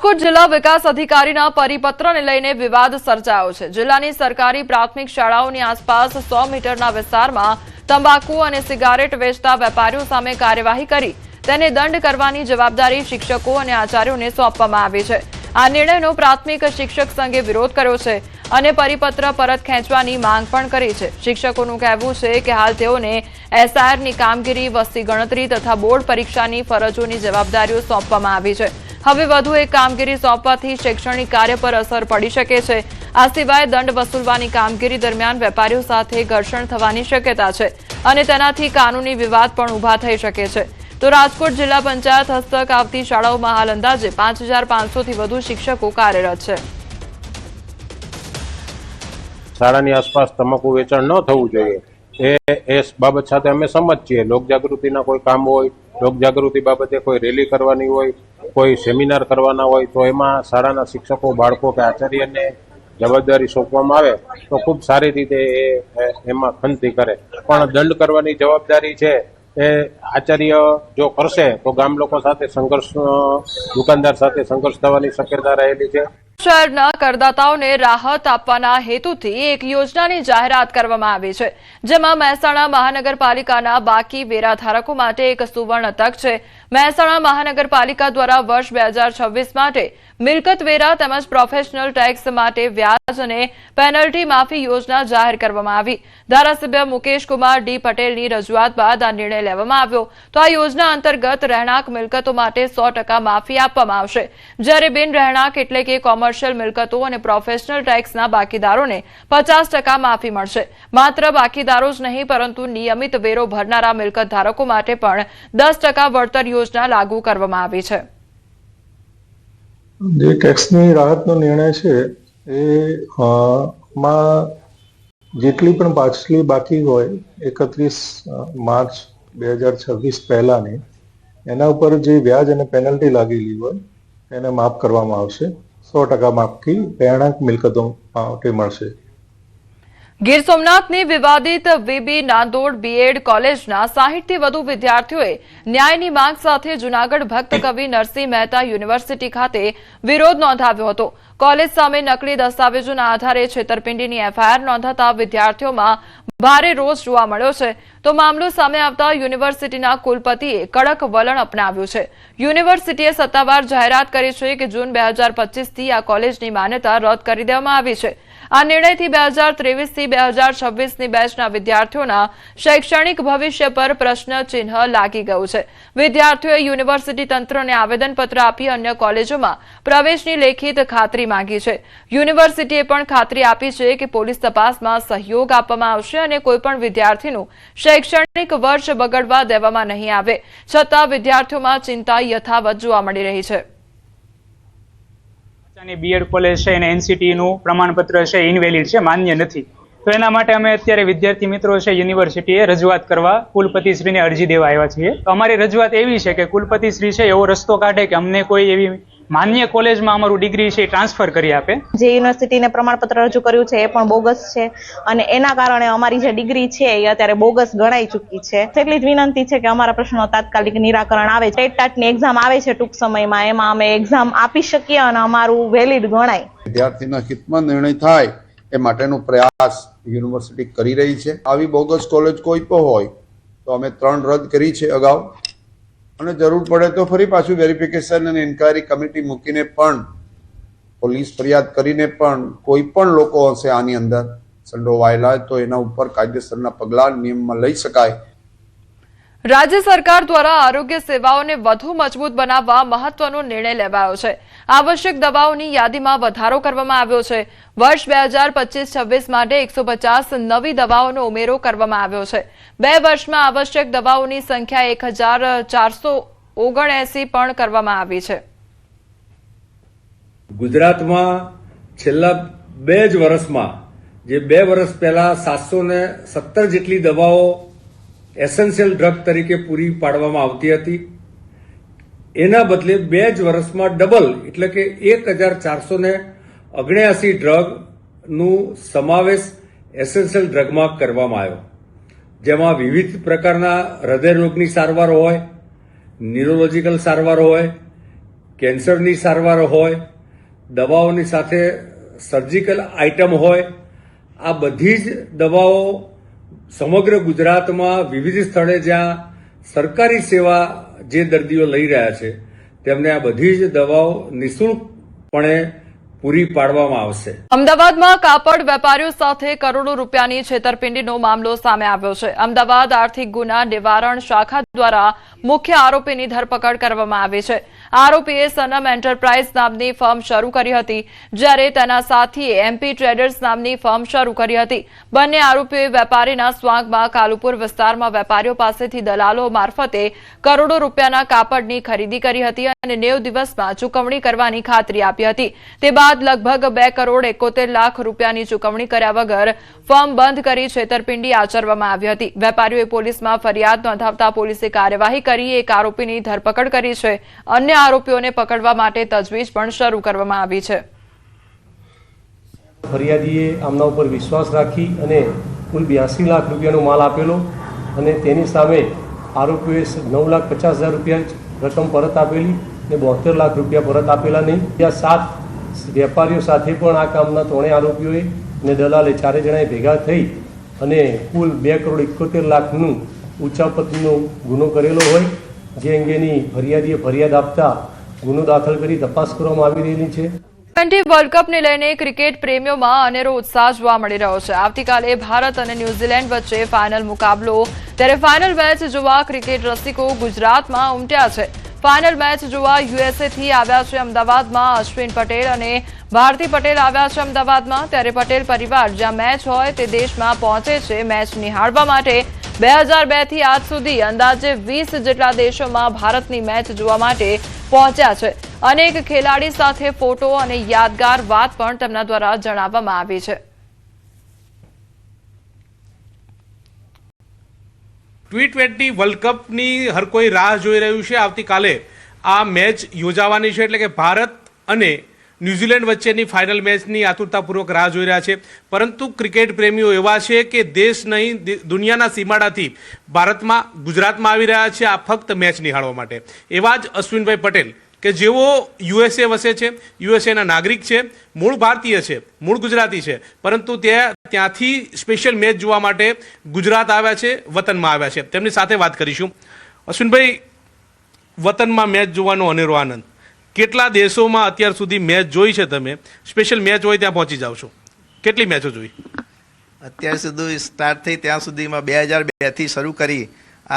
રાજકોટ જિલ્લા વિકાસ અધિકારીના પરિપત્રને લઈને વિવાદ સર્જાયો છે। જિલ્લાની સરકારી પ્રાથમિક શાળાઓની આસપાસ 100 મીટરના વિસ્તારમાં તંબાકુ અને સિગારેટ વેચતા વેપારીઓ સામે કાર્યવાહી કરી તેને દંડ કરવાની જવાબદારી શિક્ષકો અને આચાર્યોને સોંપવામાં આવી છે। આ નિર્ણયનો પ્રાથમિક શિક્ષક સંઘે વિરોધ કર્યો છે અને પરિપત્ર પરત ખેંચવાની માંગ પણ કરી છે। શિક્ષકોનું કહેવું છે કે હાલ તેઓને એસઆઈઆરની કામગીરી, વસ્તી ગણતરી તથા બોર્ડ પરીક્ષાની ફરજોની જવાબદારીઓ સોંપવામાં આવી છે। હવે વધુ એક કામગીરી સોંપવાથી શૈક્ષણિક કાર્ય પર અસર પડી શકે છે। આ સિવાય દંડ વસૂલવાની કામગીરી દરમિયાન વેપારીઓ સાથે ઘર્ષણ થવાની શક્યતા છે અને તેનાથી કાનૂની વિવાદ પણ ઊભા થઈ શકે છે। તો રાજકોટ જિલ્લા પંચાયત હસ્તક આવતી શાળાઓમાં હાલ અંદાજે 5500થી વધુ શિક્ષકો કાર્યરત છે। શાળાની આસપાસ તમાકુ વેચાણ ન થવું જોઈએ એ બાબત સાથે અમે સમજ છીએ। લોકજાગૃતિના કોઈ કામ હોય, લોકજાગૃતિ બાબતે કોઈ રેલી કરવાની હોય, કોઈ સેમિનાર કરવાના હોય તો એમાં શાળાના શિક્ષકો, બાળકો કે આચાર્યને જવાબદારી સોંપવામાં આવે તો ખૂબ સારી રીતે એમાં ખંતી કરે। પણ દંડ કરવાની જવાબદારી છે એ આચાર્ય જો કરશે તો ગામ લોકો સાથે સંઘર્ષ, દુકાનદાર સાથે સંઘર્ષ થવાની શક્યતા રહેલી છે। શહેરના કરદાતાઓને રાહત આપવાના હેતુથી એક યોજનાની જાહેરાત કરવામાં આવી છે, જેમાં મહેસાણા મહાનગરપાલિકાના બાકી વેરા ધારકો માટે એક સુવર્ણ તક છે। મહેસાણા મહાનગરપાલિકા દ્વારા વર્ષ 2026 માટે મિલકત વેરા તેમજ પ્રોફેશનલ ટેક્સ માટે વ્યાજ અને પેનલ્ટી માફી યોજના જાહેર કરવામાં આવી। ધારાસભ્ય મુકેશકુમાર ડી પટેલની રજૂઆત બાદ આ નિર્ણય લેવામાં આવ્યો। તો આ યોજના અંતર્ગત રહેણાંક મિલકતો માટે 100% માફી આપવામાં આવશે, જ્યારે બિન રહેણાંક એટલે કે કોમર્શિયલ મિલકતો અને પ્રોફેશનલ ટેક્સના બાકીદારોને 50% માફી મળશે। માત્ર બાકીદારો જ નહીં પરંતુ નિયમિત વેરો ભરનારા મિલકત ધારકો માટે પણ 10% વળતર યોજના લાગુ કરવામાં આવી છે। જે ટેક્સની રાહતનો નિર્ણય છે એ માં જેટલી પણ પાછલી બાકી હોય 31 માર્ચ 2026 પહેલાની એના ઉપર જે વ્યાજ અને પેનલ્ટી લાગેલી હોય એને માફ કરવામાં આવશે। 100% માફી રહેણાંક મિલકતો માટે મળશે। ગીર સોમનાથની વિવાદિત વીબી નાંદોડ બીએડ કોલેજના 60થી વધુ વિદ્યાર્થીઓએ ન્યાયની માંગ સાથે જૂનાગઢ ભક્ત કવિ નરસિંહ મહેતા યુનિવર્સિટી ખાતે વિરોધ નોંધાવ્યો હતો। કોલેજ સામે નકલી દસ્તાવેજોના આધારે છેતરપિંડીની એફઆઈઆર નોંધાતા વિદ્યાર્થીઓમાં ભારે રોષ જોવા મળ્યો છે। તો મામલો સામે આવતા યુનિવર્સિટીના કુલપતિએ કડક વલણ અપનાવ્યું છે। યુનિવર્સિટીએ સત્તાવાર જાહેરાત કરી છે કે જૂન 2025થી આ કોલેજની માન્યતા રદ કરી દેવામાં આવી છે। આ નિર્ણયથી 2023થી 2026ની બેચના વિદ્યાર્થીઓના શૈક્ષણિક ભવિષ્ય પર પ્રશ્ન ચિહ્ન લાગી ગયું છે। વિદ્યાર્થીઓએ યુનિવર્સિટી તંત્રને આવેદનપત્ર આપી અન્ય કોલેજોમાં પ્રવેશની લેખિત ખાતરી માંગી છે। યુનિવર્સિટીએ પણ ખાતરી આપી છે કે પોલીસ તપાસમાં સહયોગ આપવામાં આવશે અને કોઈપણ વિદ્યાર્થીનું શૈક્ષણિક વર્ષ બગડવા દેવામાં નહીં આવે। છતાં વિદ્યાર્થીઓમાં ચિંતા યથાવત જોવા મળી રહી છે। બીએડ કોલેજ છે અને એનસીટી નું પ્રમાણપત્ર છે ઇનવેલિડ છે, માન્ય નથી। તો એના માટે અમે અત્યારે વિદ્યાર્થી મિત્રો છે યુનિવર્સિટીએ રજૂઆત કરવા કુલપતિશ્રીને અરજી દેવા આવ્યા છીએ। તો અમારી રજૂઆત એવી છે કે કુલપતિશ્રી છે એવો રસ્તો કાઢે કે અમને કોઈ એવી માન્ય કોલેજમાં અમારું ડિગ્રી છે ટ્રાન્સફર કરી આપે। જે યુનિવર્સિટીને પ્રમાણપત્ર રજૂ કર્યું છે એ પણ બોગસ છે અને એના કારણે અમારી જે ડિગ્રી છે એ અત્યારે બોગસ ગણાઈ ચૂકી છે। એટલી જ વિનંતી છે કે અમારા પ્રશ્નો તાત્કાલિક નિરાકરણ આવે। ટેટની એક્ઝામ આવે છે ટૂંક સમયમાં, એમાં અમે એક્ઝામ આપી શકીએ અને અમારું વેલિડ ગણાય। વિદ્યાર્થીના હિતમાં નિર્ણય થાય એ માટેનો પ્રયાસ યુનિવર્સિટી કરી રહી છે। આવી બોગસ કોલેજ કોઈ પણ હોય તો અમે 3 રદ કરી છે અગાઉ અને જરૂર પડે તો ફરી પાછું વેરિફિકેશન અને ઇન્ક્વાયરી કમિટી મૂકીને પણ પોલીસ ફરિયાદ કરીને પણ કોઈ પણ લોકો હશે આની અંદર સંડોવાયેલા તો એના ઉપર કાયદેસરના પગલાં નિયમમાં લઈ શકાય। રાજ્ય સરકાર દ્વારા આરોગ્ય સેવાઓને વધુ મજબૂત બનાવવા મહત્વનો નિર્ણય લેવાયો છે। આવશ્યક દવાઓની યાદીમાં વધારો કરવામાં આવ્યો છે। વર્ષ 2025-26 માટે 150 નવી દવાઓનો ઉમેરો કરવામાં આવ્યો છે। 2 વર્ષમાં આવશ્યક દવાઓની સંખ્યા 1479 પણ કરવામાં આવી છે। ગુજરાતમાં છેલ્લા 2 જ વર્ષમાં જે 2 વર્ષ પહેલા 717 જેટલી દવાઓ એસેન્શિયલ ડ્રગ તરીકે પૂરી પાડવામાં આવતી હતી, એના બદલે 2 જ વર્ષમાં ડબલ એટલે કે 1479 ડ્રગનું સમાવેશ એસેન્શિયલ ડ્રગમાં કરવામાં આવ્યો, જેમાં વિવિધ પ્રકારના હૃદયરોગની સારવાર હોય, ન્યુરોલોજીકલ સારવાર હોય, કેન્સરની સારવાર હોય, દવાઓની સાથે સર્જિકલ આઇટમ હોય, આ બધી જ દવાઓ સમગ્ર ગુજરાતમાં વિવિધ સ્થળે જ્યાં સરકારી સેવા જે દર્દીઓ લઈ રહ્યા છે તેમને આ બધી જ દવાઓ નિઃશુલ્કપણે પૂરી પાડવામાં આવશે. અમદાવાદમાં કાપડ વેપારીઓ સાથે કરોડો રૂપિયાની છેતરપિંડીનો મામલો સામે આવ્યો છે. અમદાવાદ આર્થિક ગુના નિવારણ શાખા દ્વારા મુખ્ય આરોપીની ધરપકડ કરવામાં આવી છે. આરોપીએ સનમ એન્ટરપ્રાઇઝ નામની ફર્મ શરૂ કરી હતી, જ્યારે તેના સાથીએ એમપી ટ્રેડર્સ નામની ફર્મ શરૂ કરી હતી. બંને આરોપીઓએ વેપારીના સ્વાંગમાં કાલુપુર વિસ્તારમાં વેપારીઓ પાસેથી દલાલો મારફતે કરોડો રૂપિયાના કાપડની ખરીદી કરી હતી અને 90 દિવસમાં ચૂકવણી કરવાની ખાતરી આપી હતી. તે બાદ લગભગ 2 કરોડ 71 લાખ રૂપિયાની ચૂકવણી કર્યા વગર ફર્મ બંધ કરી છેતરપિંડી આચરવામાં આવી હતી. વેપારીઓએ પોલીસમાં ફરિયાદ નોંધાવતા પોલીસે કાર્યવાહી કરી એક આરોપીની ધરપકડ કરી છે. અન્ય આરોપીઓને પકડવા માટે તજવીજ પણ શરૂ કરવામાં આવી છે. ફરિયાદીએ આમના ઉપર વિશ્વાસ રાખી અને કુલ 82 લાખ રૂપિયાનો માલ આપેલો અને તેની સામે આરોપીઓએ 9,50,000 રૂપિયા રકમ પરત આપેલી અને 72 લાખ રૂપિયા પરત આપેલા નહીં. ત્યાં 7 વેપારીઓ સાથે પણ આ કામના 3 આરોપીઓએ અને દલાલે 4 જણાએ ભેગા થઈ અને કુલ 2 કરોડ 71 લાખનું ઉચાપતનો ગુનો કરેલો હોય, જે અંગેની ફરિયાદીએ ફરિયાદ આપતા ગુનો દાખલ કરી તપાસ કરવામાં આવી રહેલી છે. T20 વર્લ્ડ કપને લઈને ક્રિકેટ પ્રેમીઓમાં અનેરો ઉત્સાહ જોવા મળી રહ્યો છે. આવતીકાલે ભારત અને ન્યૂઝીલેન્ડ વચ્ચે ફાઇનલ મુકાબલો, ત્યારે ફાઇનલ મેચ જોવા ક્રિકેટ રસિકો ગુજરાતમાં ઉમટ્યા છે. ફાઇનલ મેચ જોવા યુએસએથી આવ્યા છે અમદાવાદમાં અશ્વિન પટેલ અને ભારતી પટેલ આવ્યા છે અમદાવાદમાં. ત્યારે પટેલ પરિવાર જ્યાં મેચ હોય તે દેશમાં પહોંચે છે મેચ નિહાળવા માટે. 2002 થી આજ સુધી અંદાજે 20 જેટલા દેશોમાં ભારતની મેચ જોવા માટે પહોંચ્યા છે. અનેક ખેલાડી સાથે ફોટો અને યાદગાર વાત પણ તેમના દ્વારા જણાવવામાં આવી છે. T20 વર્લ્ડ કપની હર કોઈ રાહ જોઈ રહ્યું છે. આવતીકાલે આ મેચ યોજાવાની છે, એટલે કે ભારત અને ન્યૂઝીલેન્ડ વચ્ચેની ફાઇનલ મેચની આતુરતાપૂર્વક રાહ જોઈ રહ્યા છે. પરંતુ ક્રિકેટ પ્રેમીઓ એવા છે કે દેશ નહીં દુનિયાના સીમાડાથી ભારતમાં ગુજરાતમાં આવી રહ્યા છે આ ફક્ત મેચ નિહાળવા માટે. એવા જ અશ્વિનભાઈ પટેલ કે જેઓ યુએસએ વસે છે, યુએસએના નાગરિક છે, મૂળ ભારતીય છે, મૂળ ગુજરાતી છે, પરંતુ ત્યાંથી સ્પેશિયલ મેચ જોવા માટે ગુજરાત આવ્યા છે, વતનમાં આવ્યા છે. તેમની સાથે વાત કરીશું. અશ્વિનભાઈ, વતનમાં મેચ જોવાનો અનેરો આનંદ, કેટલા દેશોમાં અત્યાર સુધી મેચ જોઈ છે તમે? સ્પેશિયલ મેચ હોય ત્યાં પહોંચી જાવ છો, કેટલી મેચો જોઈ? અત્યાર સુધી સ્ટાર્ટ થઈ ત્યાં સુધીમાં 2002થી શરૂ કરી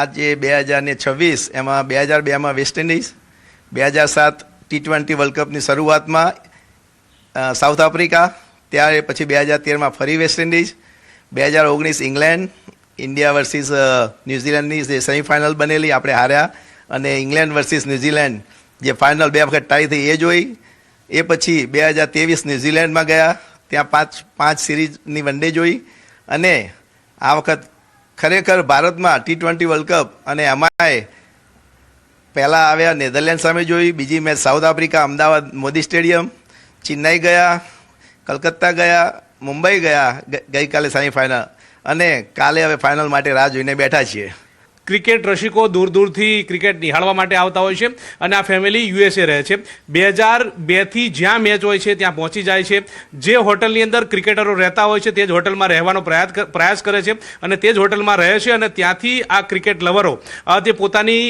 આજે 2026, એમાં 2002માં વેસ્ટ ઇન્ડિઝ, 2007 T20 વર્લ્ડ કપની શરૂઆતમાં સાઉથ આફ્રિકા, ત્યારે પછી 2013માં ફરી West Indies, 2019 England, India versus ન્યૂઝીલેન્ડની જે સેમીફાઇનલ બનેલી આપણે હાર્યા, અને ઇંગ્લેન્ડ વર્સિસ ન્યૂઝીલેન્ડ જે ફાઇનલ 2 વખત ટાઈ થઈ એ જોઈ. એ પછી 2023 ન્યૂઝીલેન્ડમાં ગયા, ત્યાં 5 સિરીઝની વનડે જોઈ. અને આ વખત ખરેખર ભારતમાં T20 વર્લ્ડ કપ, અને અમારે પહેલાં આવ્યા નેધરલેન્ડ સામે જોઈ, બીજી match south Africa, Ahmedabad Modi stadium, Chennai ગયા, કલકત્તા ગયા, મુંબઈ ગયા ગઈકાલે સેમીફાઇનલ, અને કાલે હવે ફાઇનલ માટે રાહ જોઈને બેઠા છીએ. ક્રિકેટ રસિકો દૂર દૂરથી ક્રિકેટ નિહાળવા માટે આવતા હોય છે અને આ ફેમિલી યુએસએ રહે છે. 2002થી જ્યાં મેચ હોય છે ત્યાં પહોંચી જાય છે. જે હોટલની અંદર ક્રિકેટરો રહેતા હોય છે તે જ હોટલમાં રહેવાનો પ્રયાસ કરે છે અને તે જ હોટલમાં રહે છે. અને ત્યાંથી આ ક્રિકેટ લવરો તે પોતાની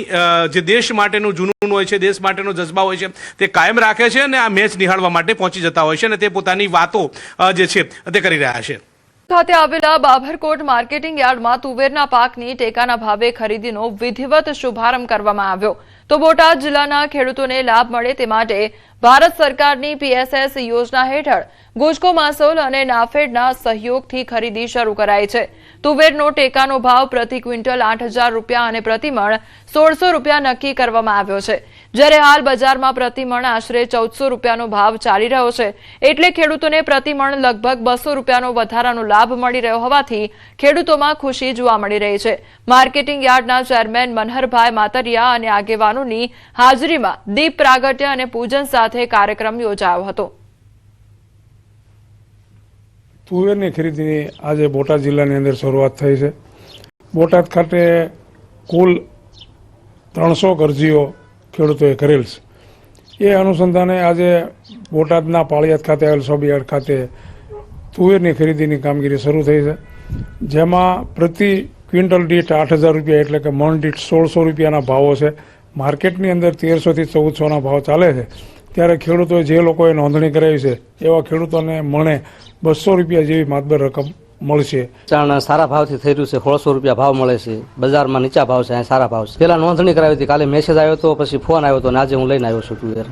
જે દેશ માટેનું જુનૂન હોય છે, દેશ માટેનો જજ્બા હોય છે તે કાયમ રાખે છે અને આ મેચ નિહાળવા માટે પહોંચી જતા હોય છે અને તે પોતાની વાતો જે છે તે કરી રહ્યા છે. ખાતે આવેલા બાભરકોટ માર્કેટિંગ યાર્ડમાં તુવેરના પાકની ટેકાના ભાવે ખરીદીનો વિધિવત શુભારંભ કરવામાં આવ્યો. તો બોટાદ જિલ્લાના ખેડૂતોને લાભ મળે તે માટે ભારત સરકારની PSS યોજના હેઠળ ગુજકો માસોલ અને નાફેડના સહયોગથી ખરીદી શરૂ કરાઈ છે. તુવેરનો ટેકાનો ભાવ પ્રતિ ક્વિન્ટલ 8,000 રૂપિયા અને પ્રતિમણ 1,600 રૂપિયા નક્કી કરવામાં આવ્યો છે, જ્યારે હાલ બજારમાં પ્રતિમણ આશરે 1,400 રૂપિયાનો ભાવ ચાલી રહ્યો છે. એટલે ખેડૂતોને પ્રતિમણ લગભગ 200 રૂપિયાનો વધારાનો લાભ મળી રહ્યો હોવાથી ખેડૂતોમાં ખુશી જોવા મળી રહી છે. માર્કેટિંગ યાર્ડના ચેરમેન મનહરભાઈ માતરિયા અને આગેવાનોની હાજરીમાં દીપ પ્રાગટ્ય અને પૂજન સાથે કાર્યક્રમ યોજાયો હતો. તુવેરની ખરીદીની આજે બોટાદ જિલ્લાની અંદર શરૂઆત થઈ છે. બોટાદ ખાતે કુલ 300 અરજીઓ ખેડૂતોએ કરેલ છે. એ અનુસંધાને આજે બોટાદના પાળિયાદ ખાતે આવેલ સબયાર્ડ ખાતે તુવેરની ખરીદીની કામગીરી શરૂ થઈ છે, જેમાં પ્રતિ ક્વિન્ટલ દીઠ 8,000 રૂપિયા એટલે કે મણ દીઠ 1,600 રૂપિયાના ભાવો છે. માર્કેટની અંદર 1,300 થી 1,400ના ભાવ ચાલે છે. ત્યારે ખેડૂતોએ જે લોકોએ નોંધણી કરાવી છે એવા ખેડૂતોને મણે 200 રૂપિયા જેવી માતબર રકમ મળશે. ચણ સારા ભાવથી થઈ રહ્યું છે, 1,600 રૂપિયા ભાવ મળે છે. બજારમાં નીચા ભાવ છે, અહીંયા સારા ભાવ છે. પેલા નોંધણી કરાવી હતી, કાલે મેસેજ આવ્યો હતો, પછી ફોન આવ્યો હતો, અને આજે હું લઈને આવ્યો છું તુવેર.